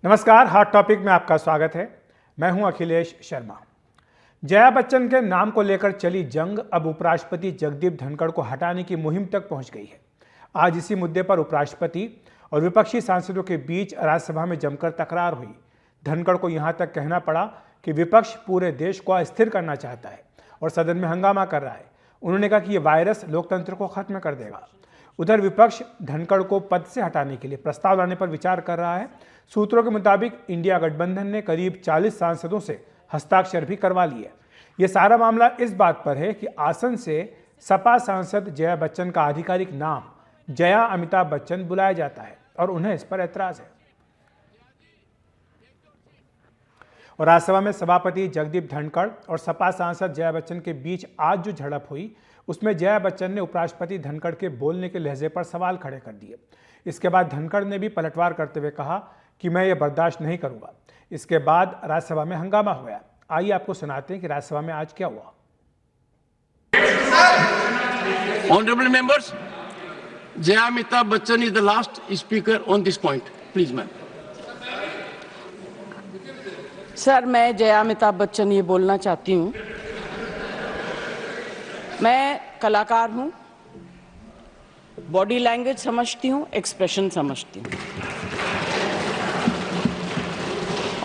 नमस्कार, hot topic में आपका स्वागत है। मैं हूं अखिलेश शर्मा। जया बच्चन के नाम को लेकर चली जंग अब उपराष्ट्रपति जगदीप धनखड़ को हटाने की मुहिम तक पहुंच गई है। आज इसी मुद्दे पर उपराष्ट्रपति और विपक्षी सांसदों के बीच राज्यसभा में जमकर तकरार हुई। धनखड़ को यहां तक कहना पड़ा कि विपक्ष पूरे देश को अस्थिर करना चाहता है और सदन में हंगामा कर रहा है। उन्होंने कहा कि यह वायरस लोकतंत्र को खत्म कर देगा। उधर विपक्ष धनखड़ को पद से हटाने के लिए प्रस्ताव लाने पर विचार कर रहा है। सूत्रों के मुताबिक इंडिया गठबंधन ने करीब 40 सांसदों से हस्ताक्षर भी करवा लिए। यह सारा मामला इस बात पर है कि आसन से सपा सांसद जया बच्चन का आधिकारिक नाम जया अमिताभ बच्चन बुलाया जाता है और उन्हें इस पर ऐतराज है। और राज्यसभा में सभापति जगदीप धनखड़ और सपा सांसद जया बच्चन के बीच आज जो झड़प हुई उसमें जया बच्चन ने उपराष्ट्रपति धनखड़ के बोलने के लहजे पर सवाल खड़े कर दिए। इसके बाद धनखड़ ने भी पलटवार करते हुए कहा कि मैं ये बर्दाश्त नहीं करूंगा। इसके बाद राज्यसभा में हंगामा हो गया। आइए आपको सुनाते हैं कि राज्यसभा में आज क्या हुआ। Honorable members, Jaya Amitabh Bachchan is the last speaker on this point. Please, ma'am. Sir, मैं जया अमिताभ बच्चन ये बोलना चाहती हूँ। मैं कलाकार हूँ, बॉडी लैंग्वेज समझती हूँ, एक्सप्रेशन समझती हूँ।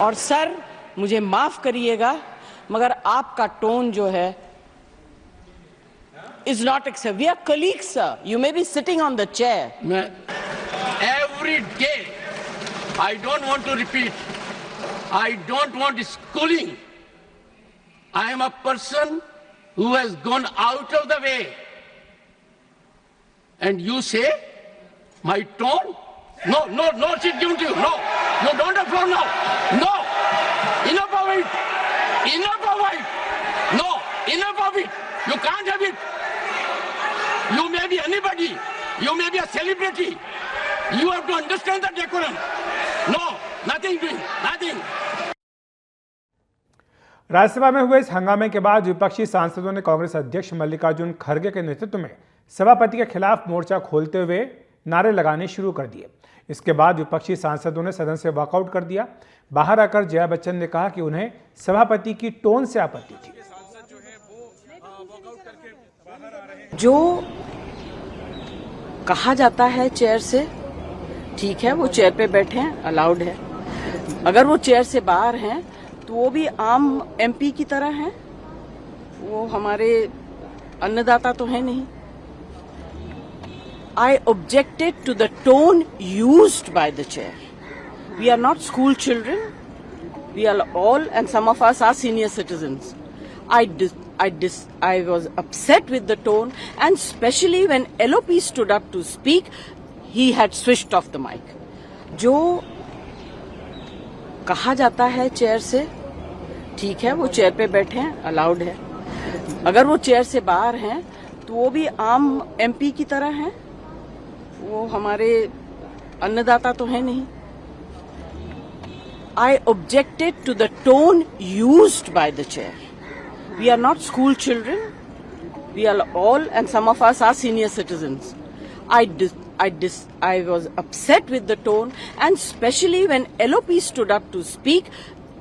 और सर, मुझे माफ करिएगा मगर आपका टोन जो है is not acceptable. We are colleagues, sir. You may be sitting on the chair. Every day, I don't want to repeat. I don't want schooling. I am a person who has gone out of the way. And you say, my tone? No, she's given to you. No, don't have floor now. No, enough of it. Enough of it. No, enough of it. You can't have it. You may be anybody. You may be a celebrity. You have to understand the decorum. No, nothing doing, nothing. Rajya Sabha में हुए इस हंगामे के बाद विपक्षी सांसदों ने कांग्रेस अध्यक्ष मल्लिकार्जुन खड़गे के नेतृत्व में सभापति के खिलाफ मोर्चा खोलते हुए नारे लगाने शुरू कर दिए। इसके बाद विपक्षी सांसदों ने सदन से वॉकआउट कर दिया। बाहर आकर जया बच्चन ने कहा कि उन्हें सभापति की टोन से आपत्ति थी। जो कहा जाता है चेयर से, ठीक है, वो चेयर पे बैठे हैं, अलाउड है। अगर वो चेयर से बाहर हैं तो वो भी आम एमपी की तरह हैं। वो हमारे अन्नदाता तो है नहीं। I objected to the tone used by the chair. We are not school children. We are all, and some of us are senior citizens. I was upset with the tone, and especially when LOP stood up to speak, he had switched off the mic. जो कहा जाता है chair से, ठीक है, वो chair पे बैठे हैं, अलाउड है। अगर वो चेयर से बाहर हैं तो वो भी आम एमपी की तरह हैं। वो हमारे अन्नदाता तो है नहीं। I objected to the tone used by the chair. We are not school children. We are all, and some of us are senior citizens. I was upset with the tone, and especially when LOP stood up to speak,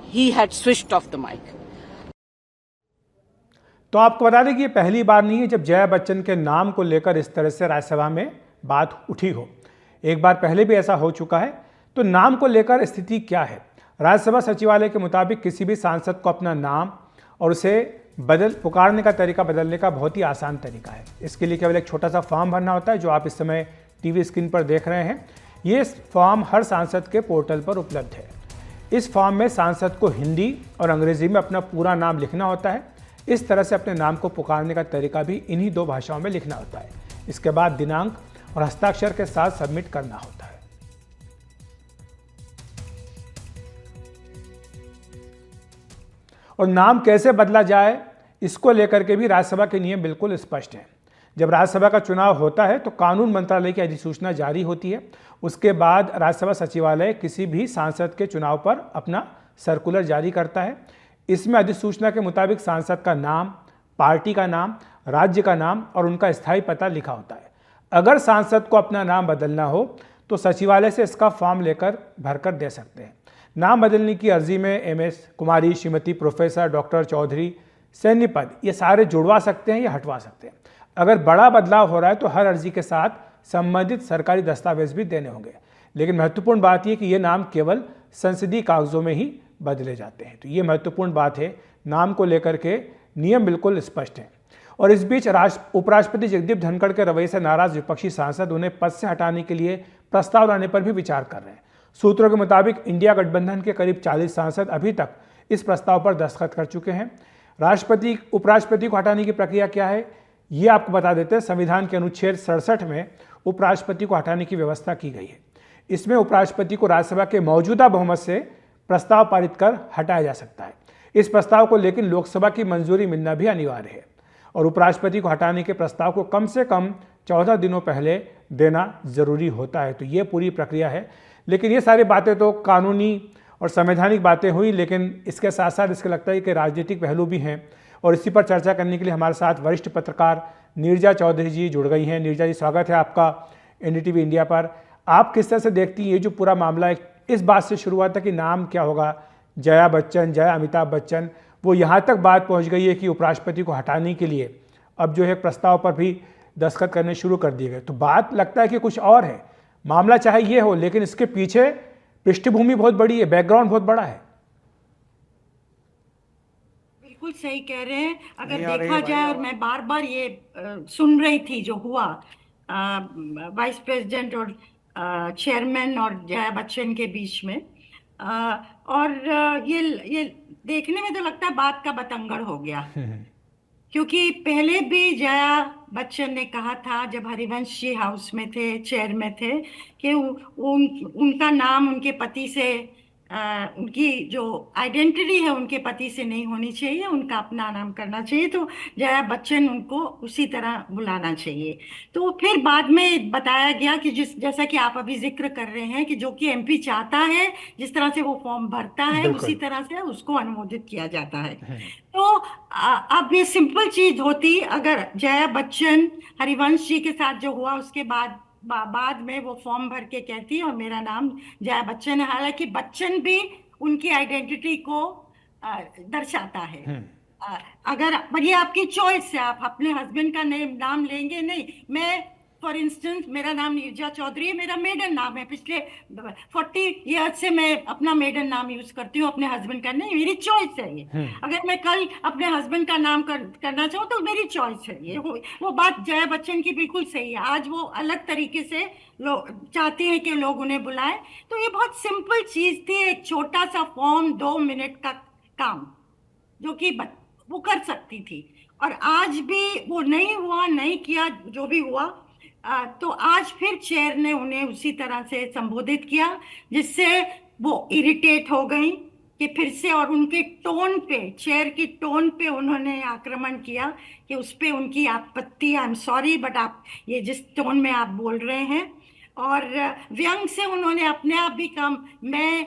he had switched off the mic. तो आपको बता दें कि ये पहली बार नहीं है जब जया बच्चन के नाम को लेकर इस तरह से राज्यसभा में बात उठी हो। एक बार पहले भी ऐसा हो चुका है। तो नाम को लेकर स्थिति क्या है? राज्यसभा सचिवालय के मुताबिक किसी भी सांसद को अपना नाम और उसे पुकारने का तरीका बदलने का बहुत ही आसान तरीका है। इसके लिए केवल एक छोटा सा फॉर्म भरना होता है जो आप इस समय टीवी स्क्रीन पर देख रहे हैं। ये फॉर्म हर सांसद के पोर्टल पर उपलब्ध है। इस फॉर्म में सांसद को हिंदी और अंग्रेजी में अपना पूरा नाम लिखना होता है। इस तरह से अपने नाम को पुकारने का तरीका भी इन्हीं दो भाषाओं में लिखना होता है। इसके बाद दिनांक और हस्ताक्षर के साथ सबमिट करना होता है। और नाम कैसे बदला जाए, इसको लेकर के भी राज्यसभा के नियम बिल्कुल स्पष्ट हैं। जब राज्यसभा का चुनाव होता है तो कानून मंत्रालय की अधिसूचना जारी होती है। उसके बाद राज्यसभा सचिवालय किसी भी सांसद के चुनाव पर अपना सर्कुलर जारी करता है। इसमें अधिसूचना के मुताबिक सांसद का नाम, पार्टी का नाम, राज्य का नाम और उनका स्थायी पता लिखा होता है। अगर सांसद को अपना नाम बदलना हो तो सचिवालय से इसका फॉर्म लेकर भरकर दे सकते हैं। नाम बदलने की अर्जी में एमएस, कुमारी, श्रीमती, प्रोफेसर, डॉक्टर, चौधरी, सैन्य पद ये सारे जुड़वा सकते हैं या हटवा सकते हैं। अगर बड़ा बदलाव हो रहा है तो हर अर्जी के साथ संबंधित सरकारी दस्तावेज भी देने होंगे। लेकिन महत्वपूर्ण बात यह कि ये नाम केवल संसदीय कागजों में ही बदले जाते हैं। तो ये महत्वपूर्ण बात है, नाम को लेकर के नियम बिल्कुल स्पष्ट हैं। और इस बीच उपराष्ट्रपति जगदीप धनखड़ के रवैये से नाराज विपक्षी सांसद उन्हें पद से हटाने के लिए प्रस्ताव लाने पर भी विचार कर रहे हैं। सूत्रों के मुताबिक इंडिया गठबंधन के करीब 40 सांसद अभी तक इस प्रस्ताव पर दस्तखत कर चुके हैं। उपराष्ट्रपति को हटाने की प्रक्रिया क्या है ये आपको बता देते हैं। संविधान के अनुच्छेद 67 में उपराष्ट्रपति को हटाने की व्यवस्था की गई है। इसमें उपराष्ट्रपति को राज्यसभा के मौजूदा बहुमत से प्रस्ताव पारित कर हटाया जा सकता है। इस प्रस्ताव को लेकिन लोकसभा की मंजूरी मिलना भी अनिवार्य है और उपराष्ट्रपति को हटाने के प्रस्ताव को कम से कम 14 दिनों पहले देना जरूरी होता है। तो ये पूरी प्रक्रिया है। लेकिन ये सारी बातें तो कानूनी और संवैधानिक बातें हुई, लेकिन इसके साथ साथ इसके लगता है कि राजनीतिक पहलू भी हैं। और इसी पर चर्चा करने के लिए हमारे साथ वरिष्ठ पत्रकार नीरजा चौधरी जी जुड़ गई हैं। नीरजा जी, स्वागत है आपका एनडीटीवी इंडिया पर। आप किस तरह से देखती हैं ये जो पूरा मामला है, इस बात से शुरू हुआ था कि नाम क्या होगा, जया बच्चन, जया अमिताभ बच्चन, वो यहाँ तक बात पहुँच गई है कि उपराष्ट्रपति को हटाने के लिए अब जो है प्रस्ताव पर भी दस्तखत करने शुरू कर दिए गए। तो बात लगता है कि कुछ और है। मामला चाहे ये हो, लेकिन इसके पीछे पृष्ठभूमि बहुत बड़ी है, बैकग्राउंड बहुत बड़ा है। बिल्कुल सही कह रहे हैं। अगर देखा जाए, और मैं बार बार ये सुन रही थी जो हुआ वाइस प्रेसिडेंट और चेयरमैन और जया बच्चन के बीच में, और ये देखने में तो लगता है बात का बतंगड़ हो गया। क्योंकि पहले भी जया बच्चन ने कहा था जब हरिवंश जी हाउस में थे, चेयर में थे, कि उनका नाम उनके पति से, उनकी जो आइडेंटिटी है उनके पति से नहीं होनी चाहिए, उनका अपना नाम करना चाहिए। तो जया बच्चन उनको उसी तरह बुलाना चाहिए। तो फिर बाद में बताया गया कि जैसा कि आप अभी जिक्र कर रहे हैं कि जो कि एमपी चाहता है, जिस तरह से वो फॉर्म भरता है उसी तरह से उसको अनुमोदित किया जाता है। तो अब ये सिंपल चीज होती अगर जया बच्चन हरिवंश जी के साथ जो हुआ उसके बाद में वो फॉर्म भर के कहती और मेरा नाम जया बच्चन है। हालांकि बच्चन भी उनकी आइडेंटिटी को दर्शाता है। अगर पर ये आपकी चॉइस है, आप अपने हस्बैंड का नाम लेंगे नहीं। मैं फॉर इंस्टेंस, मेरा नाम नीरजा चौधरी है, मेरा मेडन नाम है। पिछले 40 ईयर्स से मैं अपना मेडन नाम यूज करती हूँ, अपने हस्बैंड का नहीं। मेरी चॉइस है ये। अगर मैं कल अपने हस्बैंड का नाम करना चाहूँ तो मेरी चॉइस है ये। वो बात जया बच्चन की बिल्कुल सही है। आज वो अलग तरीके से चाहती हैं कि लोग उन्हें बुलाएं। तो ये बहुत सिंपल चीज थी, एक छोटा सा फॉर्म, 2 मिनट का काम जो कि वो कर सकती थी। और आज भी वो नहीं हुआ, नहीं किया, जो भी हुआ। तो आज फिर चेयर ने उन्हें उसी तरह से संबोधित किया, जिससे वो इरिटेट हो गई कि फिर से, और उनके टोन पे, चेयर की टोन पे उन्होंने आक्रमण किया कि उस पे उनकी आपत्ति, आई एम सॉरी बट आप ये जिस टोन में आप बोल रहे हैं, और व्यंग से उन्होंने अपने आप भी कहा मैं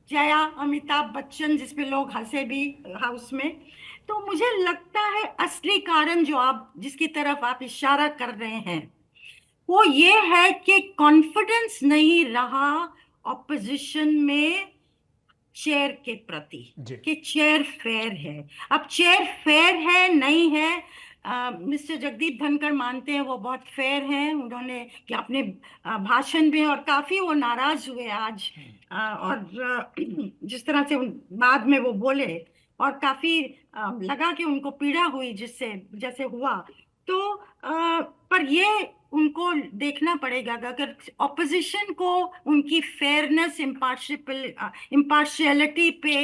जया अमिताभ बच्चन, जिसपे लोग हंसे भी हाउस में। तो मुझे लगता है असली कारण जो आप जिसकी तरफ आप इशारा कर रहे हैं वो ये है कि कॉन्फिडेंस नहीं रहा ऑपोजिशन में चेयर के प्रति कि चेयर फेयर है। अब चेयर फेयर है नहीं है, मिस्टर जगदीप धनखड़ मानते हैं वो बहुत फेयर हैं। उन्होंने कि अपने भाषण में और काफी वो नाराज हुए आज, और जिस तरह से बाद में वो बोले और काफी लगा कि उनको पीड़ा हुई जिससे जैसे हुआ। तो पर ये उनको देखना पड़ेगा अगर ऑपोजिशन को उनकी फेयरनेस, इम्पार्शियलिटी पे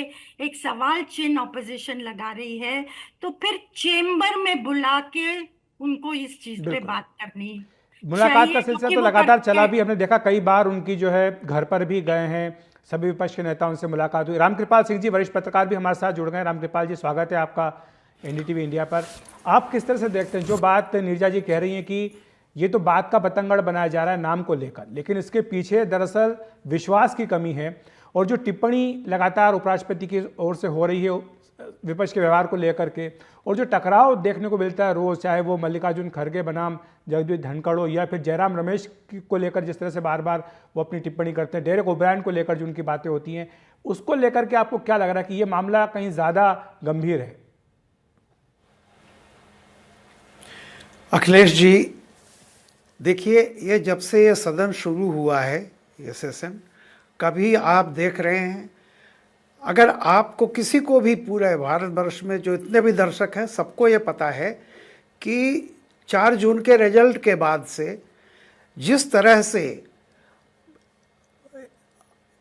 एक सवाल चिन्ह ऑपोजिशन लगा रही है, तो फिर चेंबर में बुला के उनको इस चीज पे बात करनी। मुलाकात का सिलसिला तो लगातार चला भी, हमने देखा कई बार उनकी जो है घर पर भी गए हैं, सभी विपक्ष के नेताओं से मुलाकात हुई। रामकृपाल सिंह जी वरिष्ठ पत्रकार भी हमारे साथ जुड़ गए। रामकृपाल जी, स्वागत है आपका एनडीटीवी इंडिया पर। आप किस तरह से देखते हैं जो बात नीरजा जी कह रही हैं कि ये तो बात का बतंगड़ बनाया जा रहा है नाम को लेकर, लेकिन इसके पीछे दरअसल विश्वास की कमी है, और जो टिप्पणी लगातार उपराष्ट्रपति की ओर से हो रही है विपक्ष के व्यवहार को लेकर के, और जो टकराव देखने को मिलता है रोज, चाहे वो मल्लिकार्जुन खड़गे बनाम जगदीप धनखड़ हो, या फिर जयराम रमेश को लेकर जिस तरह से बार बार वो अपनी टिप्पणी करते हैं, डेरेक ओब्रायन को लेकर जो उनकी बातें होती हैं, उसको लेकर के आपको क्या लग रहा है कि ये मामला कहीं ज़्यादा गंभीर है? अखिलेश जी, देखिए, ये जब से ये सदन शुरू हुआ है, ये सेशन, कभी आप देख रहे हैं, अगर आपको किसी को भी पूरे भारतवर्ष में जो इतने भी दर्शक हैं सबको ये पता है कि 4 जून के रिजल्ट के बाद से जिस तरह से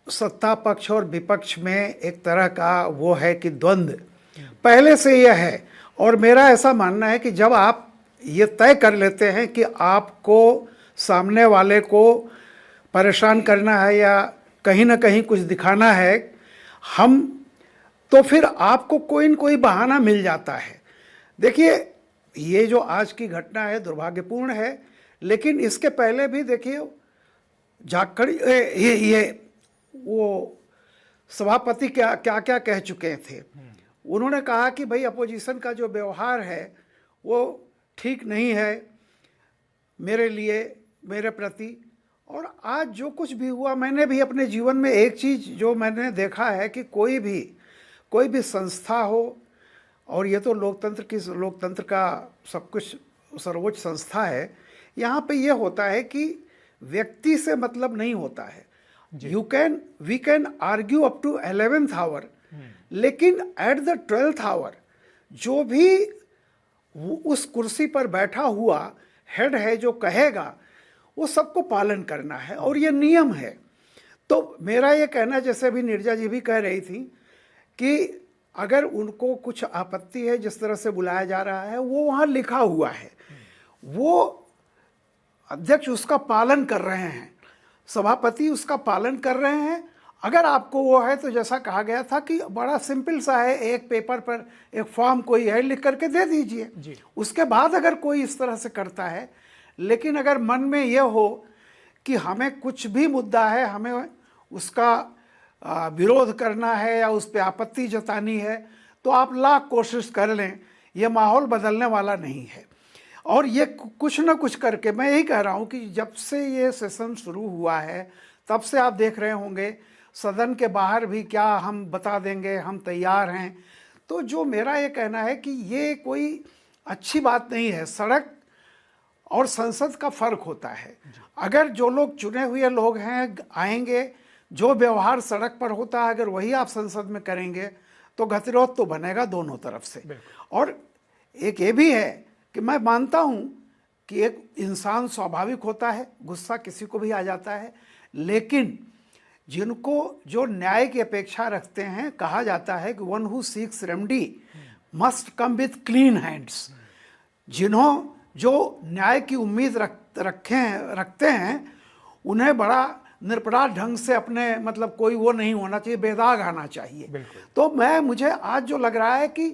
सत्ता पक्ष और विपक्ष में एक तरह का वो है कि द्वंद्व पहले से यह है, और मेरा ऐसा मानना है कि जब आप ये तय कर लेते हैं कि आपको सामने वाले को परेशान करना है या कहीं ना कहीं कुछ दिखाना है, तो फिर आपको कोई न कोई बहाना मिल जाता है। देखिए, ये जो आज की घटना है दुर्भाग्यपूर्ण है, लेकिन इसके पहले भी देखिए झारखंड ये वो सभापति क्या क्या क्या कह चुके थे। उन्होंने कहा कि भाई अपोजिशन का जो व्यवहार है वो ठीक नहीं है मेरे लिए, मेरे प्रति। और आज जो कुछ भी हुआ, मैंने भी अपने जीवन में एक चीज़ जो मैंने देखा है कि कोई भी संस्था हो, और ये तो लोकतंत्र का सब कुछ सर्वोच्च संस्था है, यहाँ पे ये होता है कि व्यक्ति से मतलब नहीं होता है। We can argue up to 11th hour, लेकिन एट द 12th आवर जो भी उस कुर्सी पर बैठा हुआ हेड है जो कहेगा वो सबको पालन करना है, और ये नियम है। तो मेरा ये कहना, जैसे अभी नीरजा जी भी कह रही थी, कि अगर उनको कुछ आपत्ति है जिस तरह से बुलाया जा रहा है, वो वहाँ लिखा हुआ है, वो अध्यक्ष उसका पालन कर रहे हैं, सभापति उसका पालन कर रहे हैं। अगर आपको वो है तो जैसा कहा गया था कि बड़ा सिंपल सा है, एक पेपर पर एक फॉर्म कोई है, लिख करके दे दीजिए। उसके बाद अगर कोई इस तरह से करता है, लेकिन अगर मन में यह हो कि हमें कुछ भी मुद्दा है, हमें उसका विरोध करना है या उस पर आपत्ति जतानी है, तो आप लाख कोशिश कर लें, ये माहौल बदलने वाला नहीं है। और ये कुछ ना कुछ करके, मैं यही कह रहा हूँ कि जब से ये सेशन शुरू हुआ है तब से आप देख रहे होंगे सदन के बाहर भी क्या हम बता देंगे, हम तैयार हैं। तो जो मेरा ये कहना है कि ये कोई अच्छी बात नहीं है। सड़क और संसद का फर्क होता है। अगर जो लोग चुने हुए लोग हैं आएंगे, जो व्यवहार सड़क पर होता है अगर वही आप संसद में करेंगे तो गतिरोध तो बनेगा दोनों तरफ से। और एक ये भी है कि मैं मानता हूँ कि एक इंसान स्वाभाविक होता है, गुस्सा किसी को भी आ जाता है, लेकिन जिनको जो न्याय की अपेक्षा रखते हैं, कहा जाता है कि one who seeks remedy must come with clean hands. जो न्याय की उम्मीद रखते हैं उन्हें बड़ा निरपराध ढंग से अपने मतलब कोई वो नहीं होना चाहिए, बेदाग आना चाहिए। तो मुझे आज जो लग रहा है कि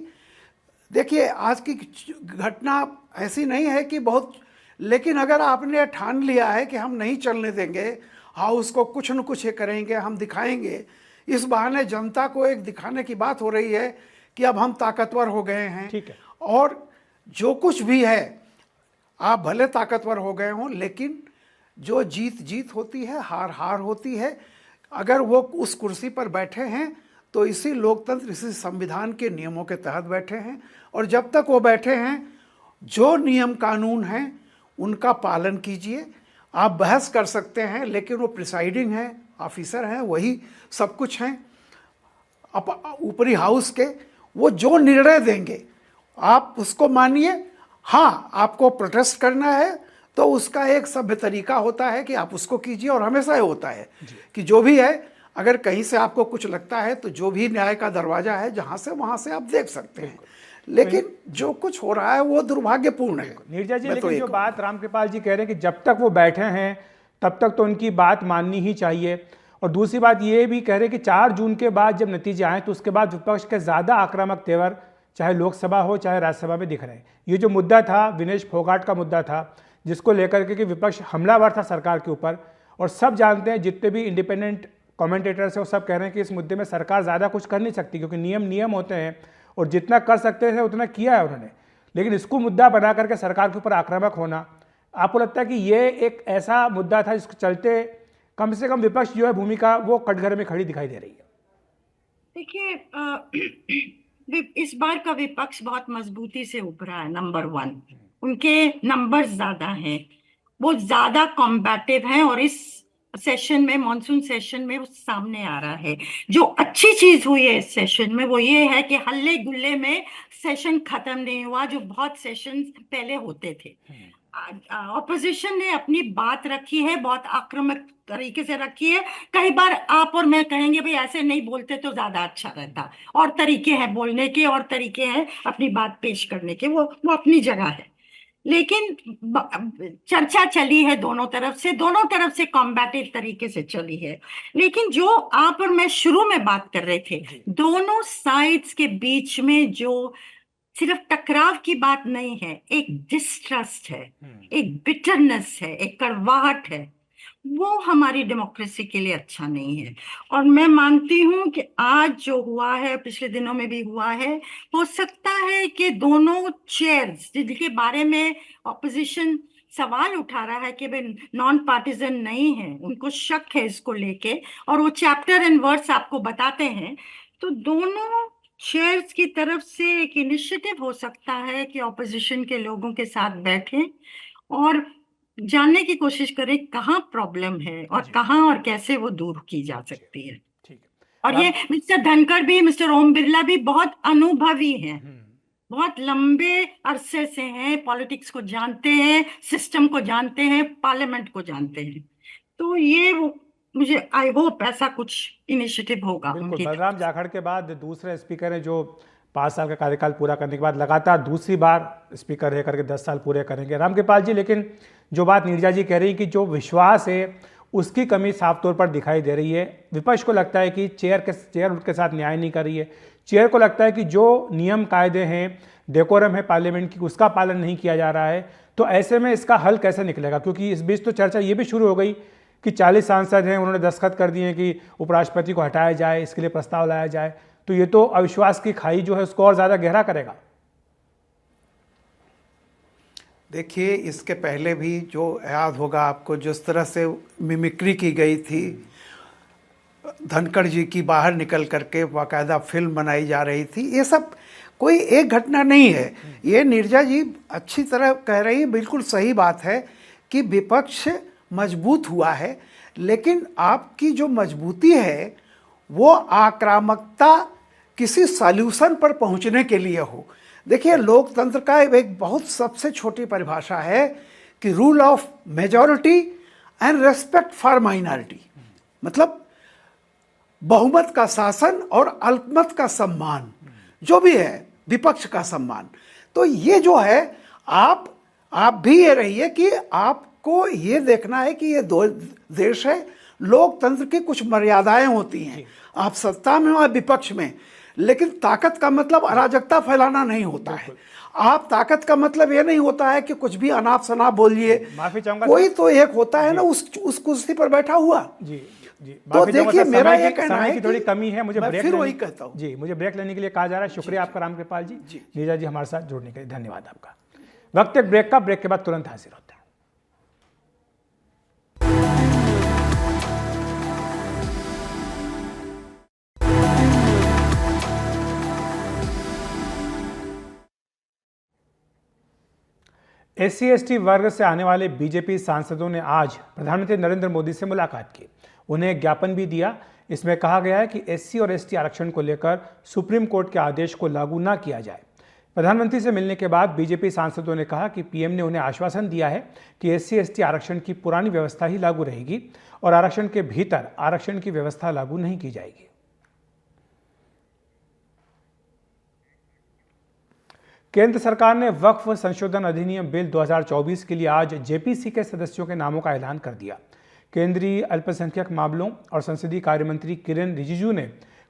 देखिए, आज की घटना ऐसी नहीं है कि बहुत, लेकिन अगर आपने ठान लिया है कि हम नहीं चलने देंगे, हाँ उसको कुछ न कुछ करेंगे, हम दिखाएंगे, इस बहाने जनता को एक दिखाने की बात हो रही है कि अब हम ताकतवर हो गए हैं। ठीक है। और जो कुछ भी है, आप भले ताकतवर हो गए हों, लेकिन जो जीत होती है, हार होती है। अगर वो उस कुर्सी पर बैठे हैं तो इसी लोकतंत्र, इसी संविधान के नियमों के तहत बैठे हैं, और जब तक वो बैठे हैं जो नियम कानून हैं उनका पालन कीजिए। आप बहस कर सकते हैं, लेकिन वो प्रिसाइडिंग हैं, ऑफिसर हैं, वही सब कुछ हैं ऊपरी हाउस के। वो जो निर्णय देंगे आप उसको मानिए। हाँ, आपको प्रोटेस्ट करना है तो उसका एक सभ्य तरीका होता है कि आप उसको कीजिए, और हमेशा ये होता है कि जो भी है, अगर कहीं से आपको कुछ लगता है तो जो भी न्याय का दरवाजा है जहाँ से वहाँ से आप देख सकते हैं, लेकिन जो कुछ हो रहा है वो दुर्भाग्यपूर्ण है। नीरजा जी, लेकिन जो बात रामकृपाल जी कह रहे हैं कि जब तक वो बैठे हैं तब तक तो उनकी बात माननी ही चाहिए, और दूसरी बात ये भी कह रहे हैं कि 4 जून के बाद जब नतीजे आए तो उसके बाद विपक्ष के ज़्यादा आक्रामक तेवर चाहे लोकसभा हो चाहे राज्यसभा में दिख रहे हैं। ये जो मुद्दा था, विनेश फोगाट का मुद्दा था, जिसको लेकर के कि विपक्ष हमलावर था सरकार के ऊपर, और सब जानते हैं, जितने भी इंडिपेंडेंट कमेंटेटर्स हैं वो सब कह रहे हैं कि इस मुद्दे में सरकार ज़्यादा कुछ कर नहीं सकती, क्योंकि नियम होते हैं, और जितना कर सकते थे उतना किया है उन्होंने, लेकिन इसको मुद्दा बना करके सरकार के ऊपर आक्रामक होना, आपको लगता है कि ये एक ऐसा मुद्दा था जिसके चलते कम से कम विपक्ष जो है भूमिका वो कटघरे में खड़ी दिखाई दे रही है? देखिए, इस बार का विपक्ष बहुत मजबूती से उभरा है। नंबर 1, उनके नंबर्स ज्यादा हैं, वो ज्यादा कॉम्बैटिव हैं, और इस सेशन में, मॉनसून सेशन में वो सामने आ रहा है। जो अच्छी चीज हुई है इस सेशन में वो ये है कि हल्ले गुल्ले में सेशन खत्म नहीं हुआ, जो बहुत सेशन पहले होते थे। ऑपोजिशन ने अपनी बात रखी है, बहुत आक्रामक तरीके से रखी है। कई बार आप और मैं कहेंगे भाई ऐसे नहीं बोलते तो ज्यादा अच्छा रहता, और तरीके हैं बोलने के, और तरीके हैं अपनी बात पेश करने के, वो अपनी जगह है। लेकिन चर्चा चली है दोनों तरफ से कॉम्बैटिव तरीके से चली है। लेकिन जो आप और मैं शुरू में बात कर रहे थे, दोनों साइड्स के बीच में जो सिर्फ टकराव की बात नहीं है, एक डिस्ट्रस्ट है, एक बिटरनेस है, एक कड़वाहट है, वो हमारी डेमोक्रेसी के लिए अच्छा नहीं है। और मैं मानती हूं कि आज जो हुआ है, पिछले दिनों में भी हुआ है, हो सकता है कि दोनों चेयर्स जिनके बारे में ऑपोजिशन सवाल उठा रहा है कि वे नॉन पार्टिजन नहीं है, उनको शक है इसको लेके, और वो चैप्टर एंड वर्ड्स आपको बताते हैं, तो दोनों शेयर्स की तरफ से एक इनिशिएटिव हो सकता है कि ऑपोजिशन के लोगों के साथ बैठें और जानने की कोशिश करें कहाँ प्रॉब्लम है और कहाँ और कैसे वो दूर की जा सकती है। ठीक है। और ये मिस्टर धनखड़ भी, मिस्टर ओम बिरला भी बहुत अनुभवी हैं, बहुत लंबे अरसे से हैं, पॉलिटिक्स को जानते हैं, सिस्टम को जानते हैं, पार्लियामेंट को जानते हैं। तो ये वो मुझे आई होप ऐसा कुछ इनिशिएटिव होगा। बिल्कुल। बलराम जाखड़ के बाद दूसरे स्पीकर हैं जो 5 साल का कार्यकाल पूरा करने के बाद लगातार दूसरी बार स्पीकर रह करके 10 साल पूरे करेंगे, रामकृपाल जी। लेकिन जो बात नीरजा जी कह रही कि जो विश्वास है उसकी कमी साफ तौर पर दिखाई दे रही है। विपक्ष को लगता है कि चेयर उनके साथ न्याय नहीं कर रही है, चेयर को लगता है कि जो नियम कायदे हैं, डेकोरम है पार्लियामेंट की, उसका पालन नहीं किया जा रहा है। तो ऐसे में इसका हल कैसे निकलेगा? क्योंकि इस बीच तो चर्चा ये भी शुरू हो गई कि 40 सांसद हैं, उन्होंने दस्तखत कर दिए कि उपराष्ट्रपति को हटाया जाए, इसके लिए प्रस्ताव लाया जाए। तो ये तो अविश्वास की खाई जो है उसको और ज़्यादा गहरा करेगा। देखिए, इसके पहले भी जो याद होगा आपको, जिस तरह से मिमिक्री की गई थी धनखड़ जी की, बाहर निकल करके बाकायदा फिल्म बनाई जा रही थी, ये सब कोई एक घटना नहीं है। ये नीरजा जी अच्छी तरह कह रही है, बिल्कुल सही बात है कि विपक्ष मजबूत हुआ है, लेकिन आपकी जो मजबूती है वो आक्रामकता किसी सॉल्यूशन पर पहुंचने के लिए हो। देखिए, लोकतंत्र का एक बहुत सबसे छोटी परिभाषा है कि rule of majority and respect for minority, मतलब बहुमत का शासन और अल्पमत का सम्मान, जो भी है विपक्ष का सम्मान। तो ये जो है, आप भी ये रहिए कि आपको ये देखना है कि ये दो देश है, लोकतंत्र की कुछ मर्यादाएं होती हैं, आप सत्ता में और विपक्ष में, लेकिन ताकत का मतलब अराजकता फैलाना नहीं होता है। आप ताकत का मतलब ये नहीं होता है कि कुछ भी अनाप शनाप बोलिए। माफी चाहूंगा, कोई तो एक होता है ना उस कुर्सी पर बैठा हुआ। जी जी। तो देखिए, मेरा ये कहना है कि थोड़ी कमी है, मुझे फिर वही कहता हूँ जी, मुझे ब्रेक लेने के लिए कहा जा रहा है। शुक्रिया आपका रामकृपाल जी। नीरजा जी हमारे साथ जुड़ने के लिए धन्यवाद आपका। वक्त एक ब्रेक का, ब्रेक के बाद तुरंत हाजिर होता है। SC/ST वर्ग से आने वाले बीजेपी सांसदों ने आज प्रधानमंत्री नरेंद्र मोदी से मुलाकात की, उन्हें एक ज्ञापन भी दिया। इसमें कहा गया है कि SC और ST आरक्षण को लेकर सुप्रीम कोर्ट के आदेश को लागू न किया जाए। प्रधानमंत्री से मिलने के बाद बीजेपी सांसदों ने कहा कि पीएम ने उन्हें आश्वासन दिया है कि SC/ST आरक्षण की पुरानी व्यवस्था ही लागू रहेगी और आरक्षण के भीतर आरक्षण की व्यवस्था लागू नहीं की जाएगी। केंद्र सरकार ने वक्फ संशोधन अधिनियम बिल 2024 के लिए आज जेपीसी के सदस्यों के नामों का ऐलान कर दिया। केंद्रीय अल्पसंख्यक मामलों और संसदीय कार्य मंत्री किरेन रिजिजू ने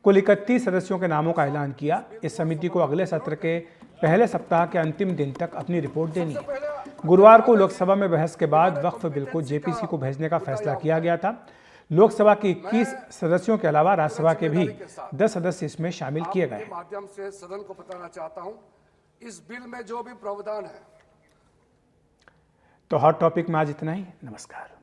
कुल 31 सदस्यों के नामों का ऐलान किया। इस समिति को अगले सत्र के पहले सप्ताह के अंतिम दिन तक अपनी रिपोर्ट देनी है। गुरुवार को लोकसभा में बहस के बाद वक्फ बिल को जेपीसी को भेजने का फैसला किया गया था। लोकसभा के 21 सदस्यों के अलावा राज्यसभा के भी 10 सदस्य इसमें शामिल किए गए आपके हैं। माध्यम से सदन को बताना चाहता हूं, इस बिल में जो भी प्रावधान है। तो हॉट टॉपिक में आज इतना ही। नमस्कार।